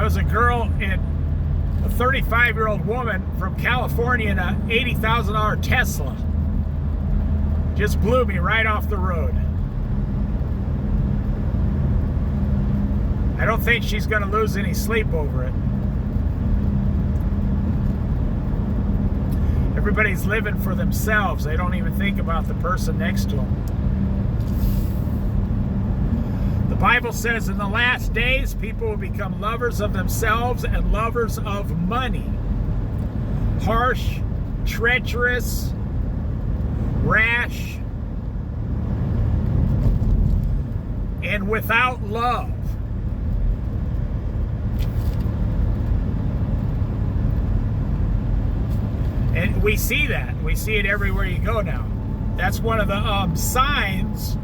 was a girl a 35-year-old woman from California in a $80,000 Tesla. Just blew me right off the road. I don't think she's going to lose any sleep over it. Everybody's living for themselves. They don't even think about the person next to them. The Bible says in the last days, people will become lovers of themselves and lovers of money. Harsh, treacherous, rash, and without love. And we see that. We see it everywhere you go now. That's one of the signs,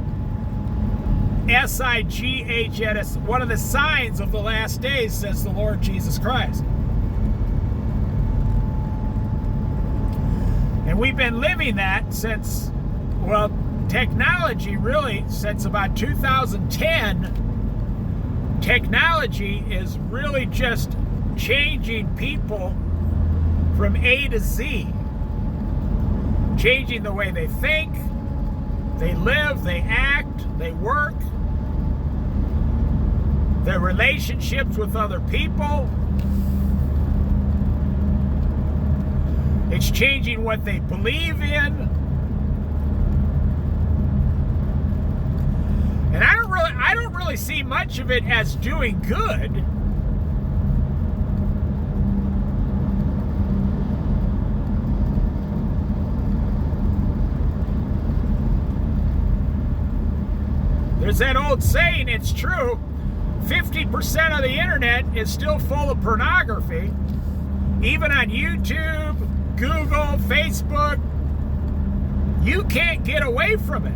S-I-G-H-N-S, one of the signs of the last days, says the Lord Jesus Christ. And we've been living that since, well, technology really, since about 2010, technology is really just changing people from A to Z, changing the way they think, they live, they act, they work, their relationships with other people. It's changing what they believe in. And I don't really see much of it as doing good. There's that old saying, it's true, 50% of the internet is still full of pornography. Even on YouTube, Google, Facebook, you can't get away from it.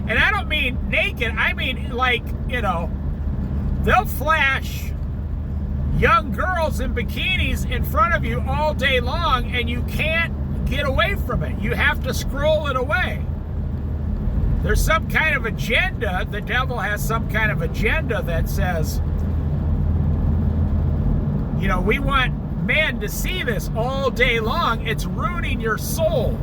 And I don't mean naked, I mean like, they'll flash young girls in bikinis in front of you all day long and you can't get away from it. You have to scroll it away. There's some kind of agenda. The devil has some kind of agenda that says, we want men to see this all day long. It's ruining your soul.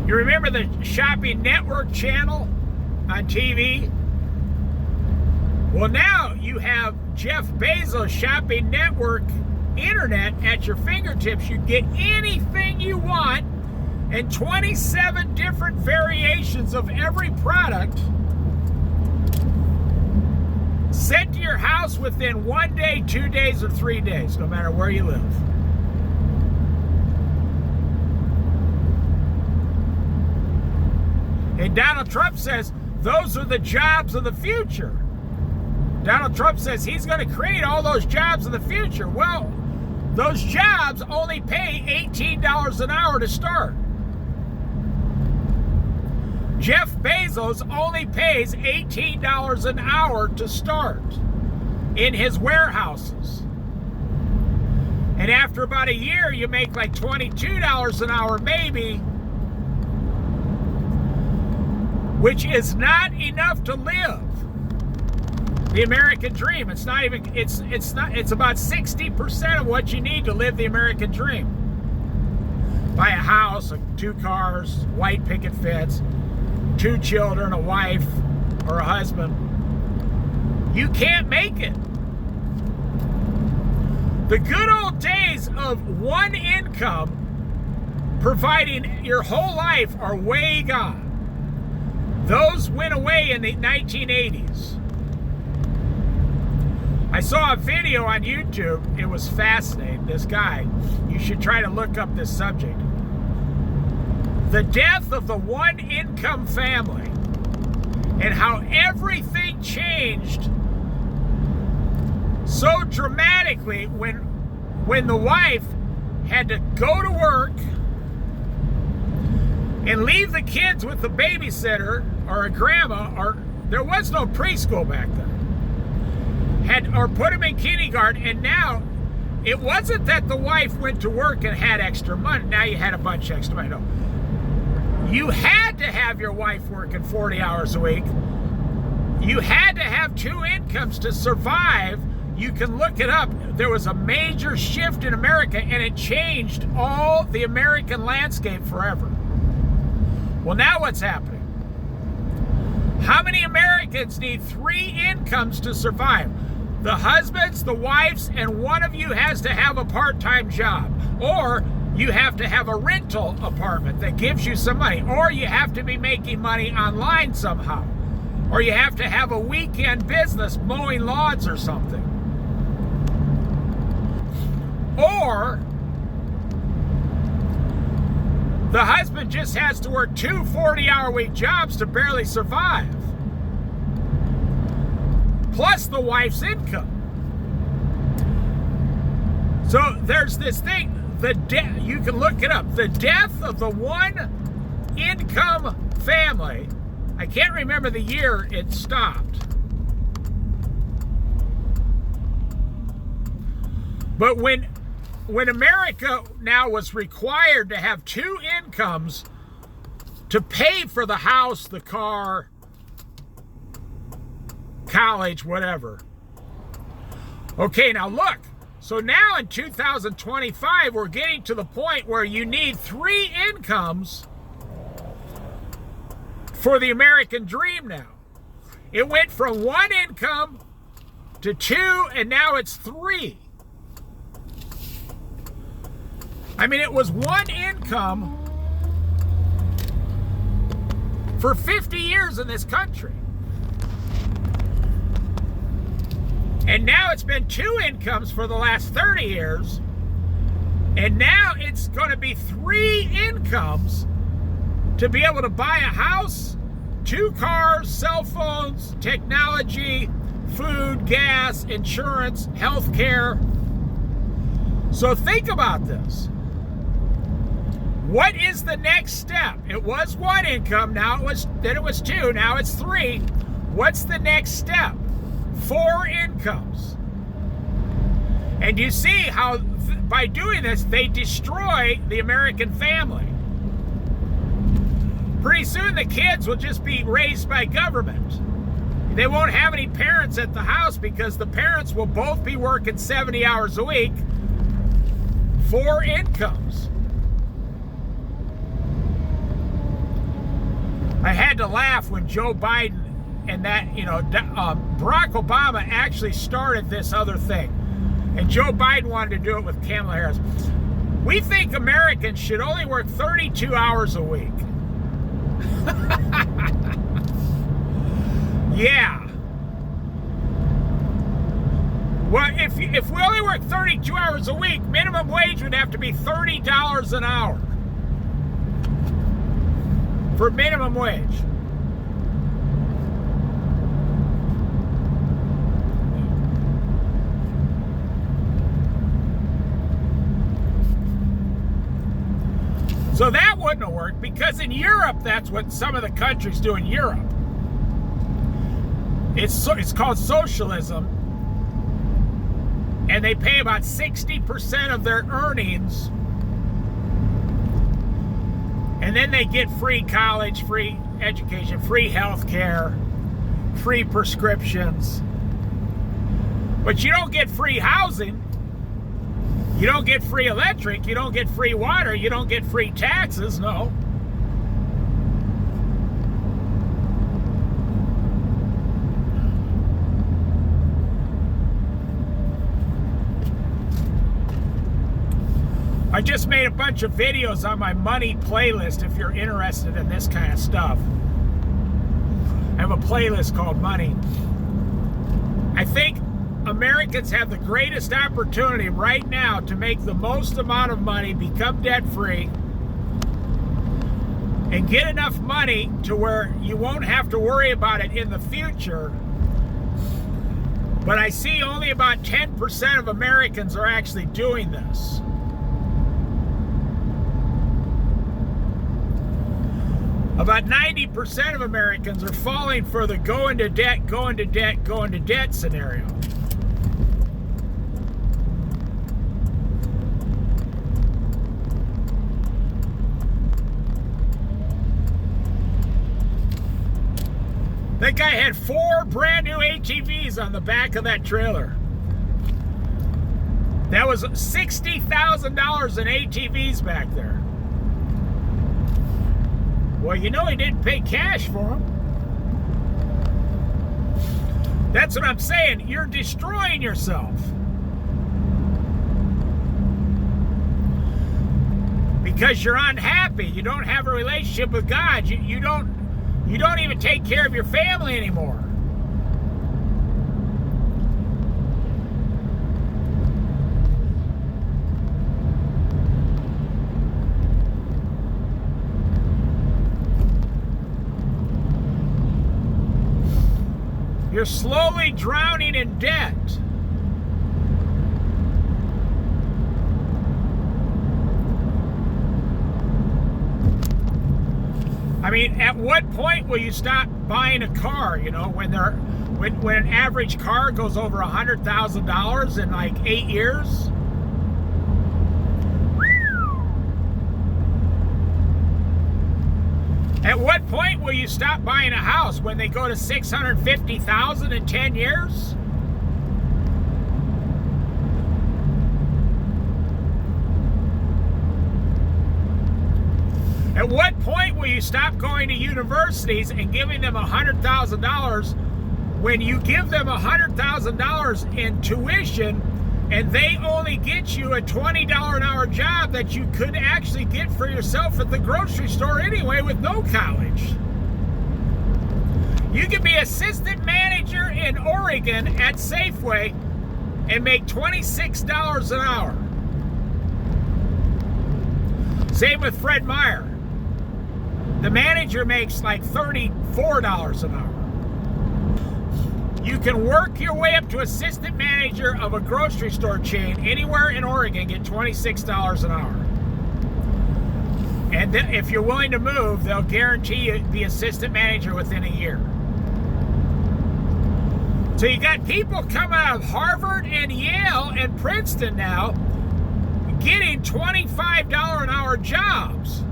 You remember the Shopping Network channel on TV? Well, now you have Jeff Bezos' Shopping Network internet at your fingertips. You get anything you want and 27 different variations of every product sent to your house within 1 day, 2 days, or 3 days, no matter where you live. And Donald Trump says those are the jobs of the future. Donald Trump says he's going to create all those jobs in the future. Well, those jobs only pay $18 an hour to start. Jeff Bezos only pays $18 an hour to start in his warehouses. And after about a year, you make like $22 an hour maybe, which is not enough to live. The American dream. It's not even, it's about 60% of what you need to live the American dream. Buy a house, 2 cars, white picket fence, 2 children, a wife, or a husband. You can't make it. The good old days of one income providing your whole life are way gone. Those went away in the 1980s. I saw a video on YouTube. It was fascinating. This guy, you should try to look up this subject. The death of the one income family and how everything changed so dramatically when the wife had to go to work and leave the kids with the babysitter or a grandma, or there was no preschool back then. Or put them in kindergarten, and now it wasn't that the wife went to work and had extra money. Now you had a bunch of extra money. No. You had to have your wife working 40 hours a week. You had to have two incomes to survive. You can look it up. There was a major shift in America, and it changed all the American landscape forever. Well, now what's happening? How many Americans need three incomes to survive? The husbands, the wives, and one of you has to have a part-time job. Or you have to have a rental apartment that gives you some money. Or you have to be making money online somehow. Or you have to have a weekend business mowing lawns or something. Or the husband just has to work 2 40-hour-week jobs to barely survive. Plus the wife's income. So there's this thing, you can look it up, the death of the one income family. I can't remember the year it stopped. But when America now was required to have two incomes to pay for the house, the car, college, whatever. Okay, now look. So now in 2025, we're getting to the point where you need three incomes for the American dream now. It went from one income to two, and now it's three. I mean, it was one income for 50 years in this country. And now it's been two incomes for the last 30 years. And now it's going to be three incomes to be able to buy a house, two cars, cell phones, technology, food, gas, insurance, health care. So think about this. What is the next step? It was one income, then it was two, now it's three. What's the next step? 4 incomes. And you see how by doing this, they destroy the American family. Pretty soon the kids will just be raised by government. They won't have any parents at the house because the parents will both be working 70 hours a week. 4 incomes. I had to laugh when Joe Biden and Barack Obama actually started this other thing. And Joe Biden wanted to do it with Kamala Harris. We think Americans should only work 32 hours a week. Yeah. Well, if we only work 32 hours a week, minimum wage would have to be $30 an hour for minimum wage. So that wouldn't have worked because in Europe, that's what some of the countries do in Europe. It's called socialism, and they pay about 60% of their earnings, and then they get free college, free education, free health care, free prescriptions. But you don't get free housing. You don't get free electric, you don't get free water, you don't get free taxes, no. I just made a bunch of videos on my money playlist if you're interested in this kind of stuff. I have a playlist called Money. I think Americans have the greatest opportunity right now to make the most amount of money, become debt-free, and get enough money to where you won't have to worry about it in the future. But I see only about 10% of Americans are actually doing this. About 90% of Americans are falling for the go into debt, go into debt, go into debt scenario. That guy had 4 brand new ATVs on the back of that trailer. That was $60,000 in ATVs back there. Well, you know he didn't pay cash for them. That's what I'm saying. You're destroying yourself. Because you're unhappy. You don't have a relationship with God. You don't even take care of your family anymore. You're slowly drowning in debt. I mean, at what point will you stop buying a car? You know, when an average car goes over $100,000 in like 8 years. At what point will you stop buying a house? When they go to $650,000 in 10 years? At what point will you stop going to universities and giving them $100,000 when you give them $100,000 in tuition and they only get you a $20 an hour job that you could actually get for yourself at the grocery store anyway with no college? You could be assistant manager in Oregon at Safeway and make $26 an hour. Same with Fred Meyer. The manager makes like $34 an hour. You can work your way up to assistant manager of a grocery store chain anywhere in Oregon, get $26 an hour. And if you're willing to move, they'll guarantee you the assistant manager within a year. So you got people coming out of Harvard and Yale and Princeton now getting $25 an hour jobs.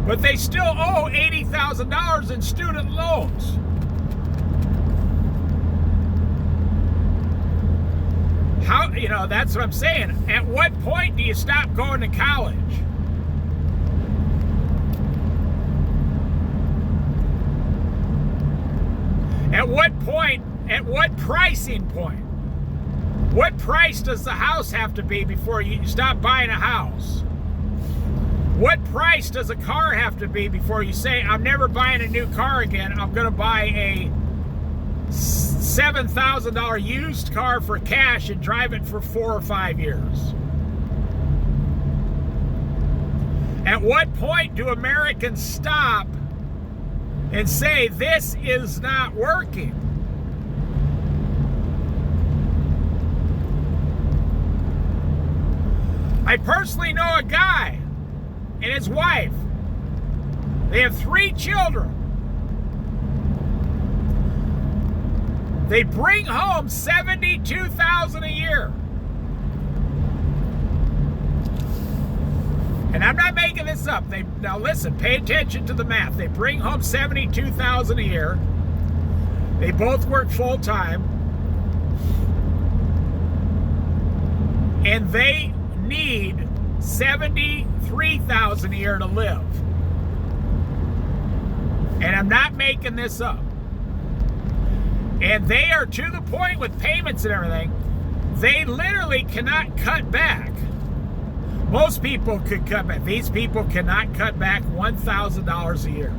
But they still owe $80,000 in student loans. How, you know, that's what I'm saying. At what point do you stop going to college? At what point, at what pricing point? What price does the house have to be before you stop buying a house? What price does a car have to be before you say, I'm never buying a new car again, I'm going to buy a $7,000 used car for cash and drive it for 4 or 5 years? At what point do Americans stop and say, this is not working? I personally know a guy and his wife. They have 3 children. They bring home $72,000 a year. And I'm not making this up. Now listen, pay attention to the math. They bring home $72,000 a year. They both work full time. And they need $73,000 a year to live. And I'm not making this up. And they are to the point with payments and everything, they literally cannot cut back. Most people could cut back. These people cannot cut back $1,000 a year.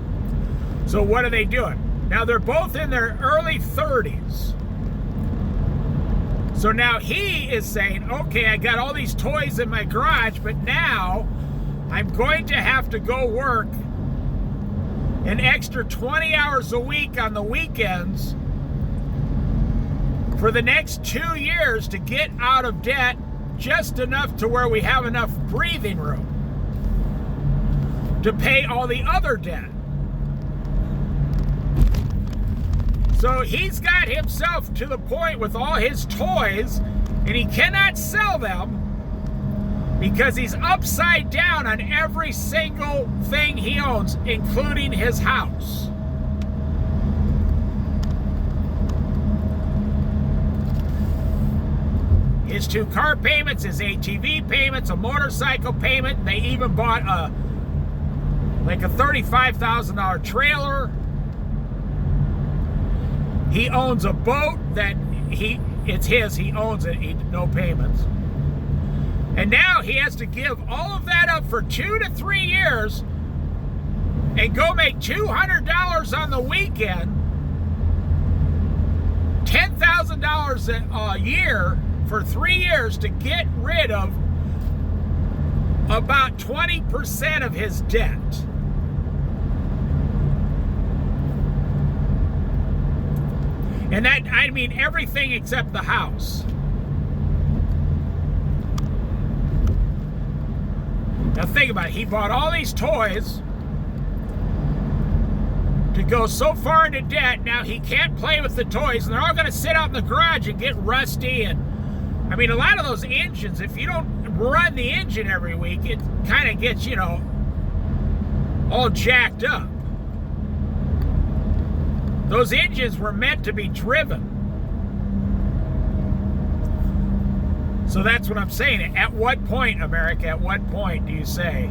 So what are they doing? Now they're both in their early 30s. So now he is saying, okay, I got all these toys in my garage, but now I'm going to have to go work an extra 20 hours a week on the weekends for the next 2 years to get out of debt just enough to where we have enough breathing room to pay all the other debt. So he's got himself to the point with all his toys, and he cannot sell them because he's upside down on every single thing he owns, including his house. his 2 car payments, his ATV payments, a motorcycle payment. They even bought a $35,000 trailer. He owns a boat that it's his. He owns it. No payments. And now he has to give all of that up for 2 to 3 years and go make $200 on the weekend, $10,000 a year for 3 years to get rid of about 20% of his debt. And that, I mean, everything except the house. Now think about it. He bought all these toys to go so far into debt. Now he can't play with the toys, and they're all going to sit out in the garage and get rusty. And I mean, a lot of those engines, if you don't run the engine every week, it kind of gets, you know, all jacked up. Those engines were meant to be driven. So that's what I'm saying. At what point, America, at what point do you say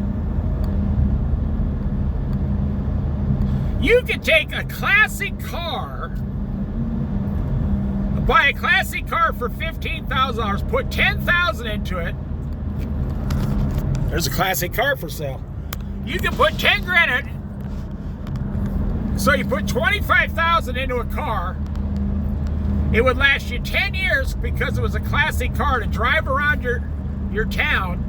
you could take a classic car, buy a classic car for $15,000, put $10,000 into it. There's a classic car for sale. You can put 10 grand in it. So you put $25,000 into a car. It would last you 10 years because it was a classic car to drive around your town.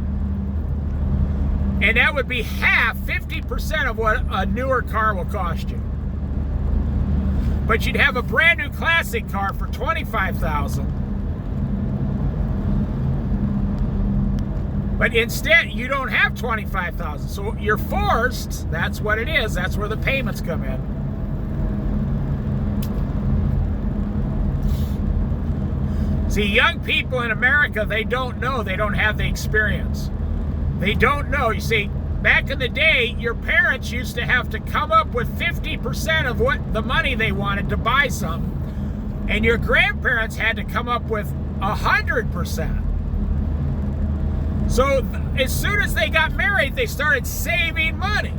And that would be half, 50% of what a newer car will cost you. But you'd have a brand new classic car for $25,000. But instead, you don't have $25,000. So you're forced, that's what it is. That's where the payments come in. See, young people in America, they don't know. They don't have the experience. They don't know. You see, back in the day, your parents used to have to come up with 50% of what the money they wanted to buy something. And your grandparents had to come up with 100%. So as soon as they got married, they started saving money.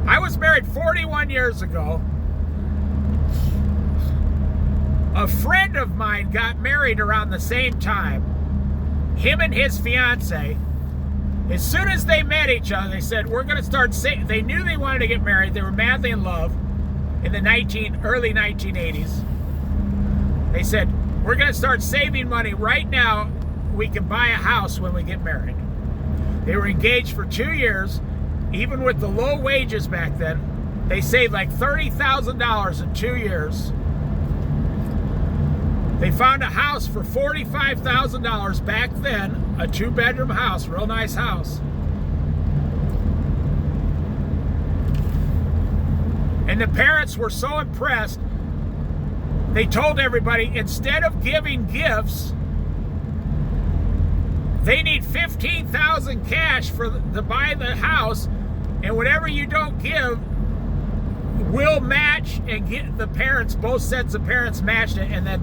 I was married 41 years ago. A friend of mine got married around the same time. Him and his fiance. As soon as they met each other, they said, we're going to start saving. They knew they wanted to get married. They were madly in love in the early 1980s. They said, we're going to start saving money right now. We can buy a house when we get married. They were engaged for 2 years. Even with the low wages back then, they saved like $30,000 in 2 years. They found a house for $45,000 back then, a 2-bedroom house, real nice house. And the parents were so impressed, they told everybody, instead of giving gifts, they need $15,000 cash to buy the house, and whatever you don't give, we'll match and get the parents, both sets of parents matched it, and then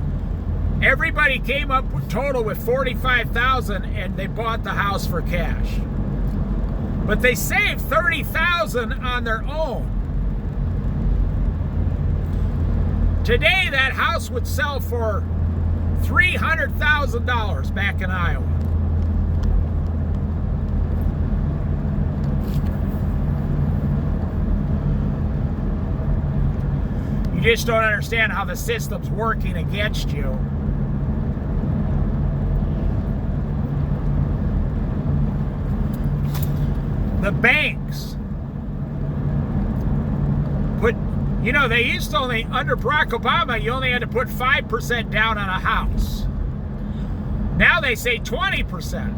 everybody came up total with $45,000, and they bought the house for cash. But they saved $30,000 on their own. Today, that house would sell for $300,000 back in Iowa. You just don't understand how the system's working against you. The banks put, you know, they used to only, under Barack Obama, you only had to put 5% down on a house. Now they say 20%.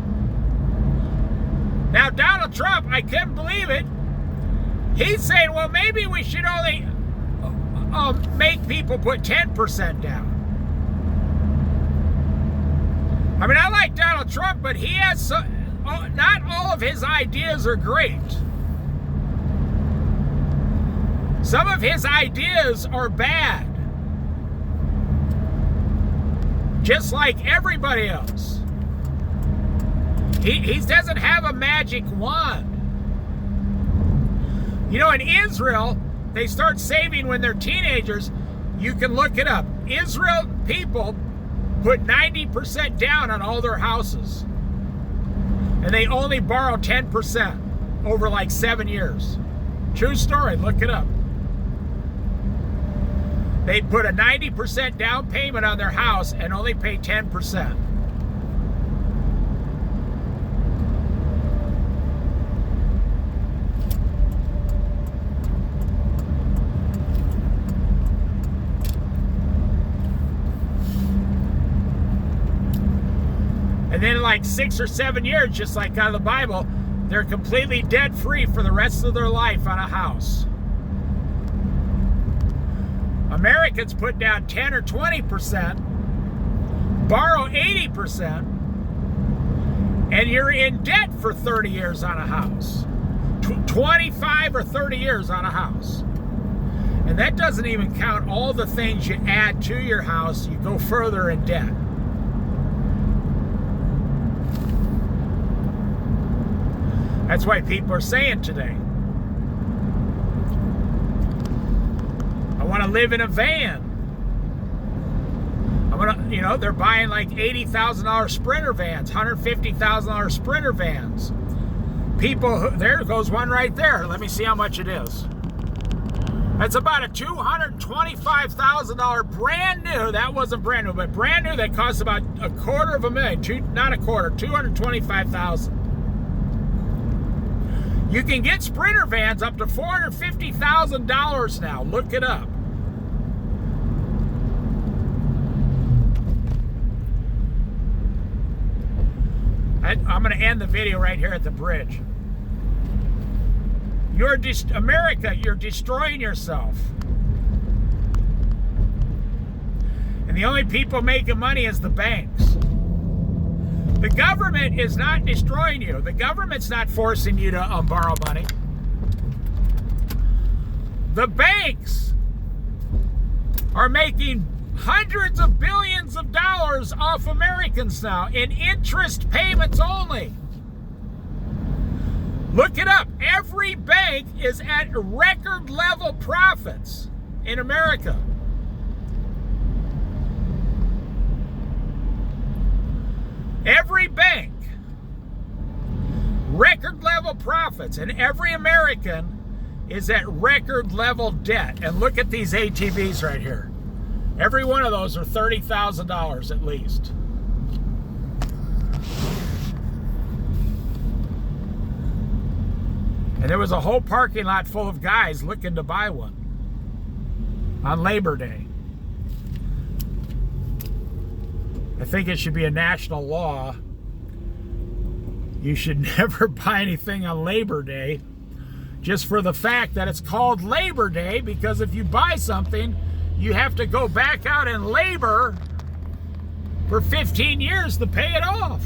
Now Donald Trump, I couldn't believe it. He's saying, well, maybe we should only make people put 10% down. I mean, I like Donald Trump, but he has not all of his ideas are great. Some of his ideas are bad. just like everybody else. He doesn't have a magic wand. You know, in Israel, they start saving when they're teenagers. You can look it up. Israel people put 90% down on all their houses. And they only borrow 10% over like 7 years. True story, look it up. They put a 90% down payment on their house and only pay 10%. And then in like 6 or 7 years, just like out of the Bible, they're completely debt free for the rest of their life on a house. Americans put down 10 or 20%, borrow 80%, and you're in debt for 30 years on a house. 25 or 30 years on a house. And that doesn't even count all the things you add to your house. You go further in debt. That's why people are saying today, I want to live in a van. I want to, you know, they're buying like $80,000 Sprinter vans, $150,000 Sprinter vans. People, there goes one right there. Let me see how much it is. That's about a $225,000 brand new. That wasn't brand new, but brand new that costs about $225,000. Not a quarter, $225,000. You can get Sprinter vans up to $450,000 now. Look it up. I'm going to end the video right here at the bridge. America, you're destroying yourself. And the only people making money is the banks. The government is not destroying you. The government's not forcing you to borrow money. The banks are making hundreds of billions of dollars off Americans now in interest payments only. Look it up. Every bank is at record level profits in America. Every bank, record level profits, and every American is at record level debt. And look at these ATVs right here. Every one of those are $30,000 at least. And there was a whole parking lot full of guys looking to buy one on Labor Day. I think it should be a national law. You should never buy anything on Labor Day just for the fact that it's called Labor Day, because if you buy something, you have to go back out and labor for 15 years to pay it off.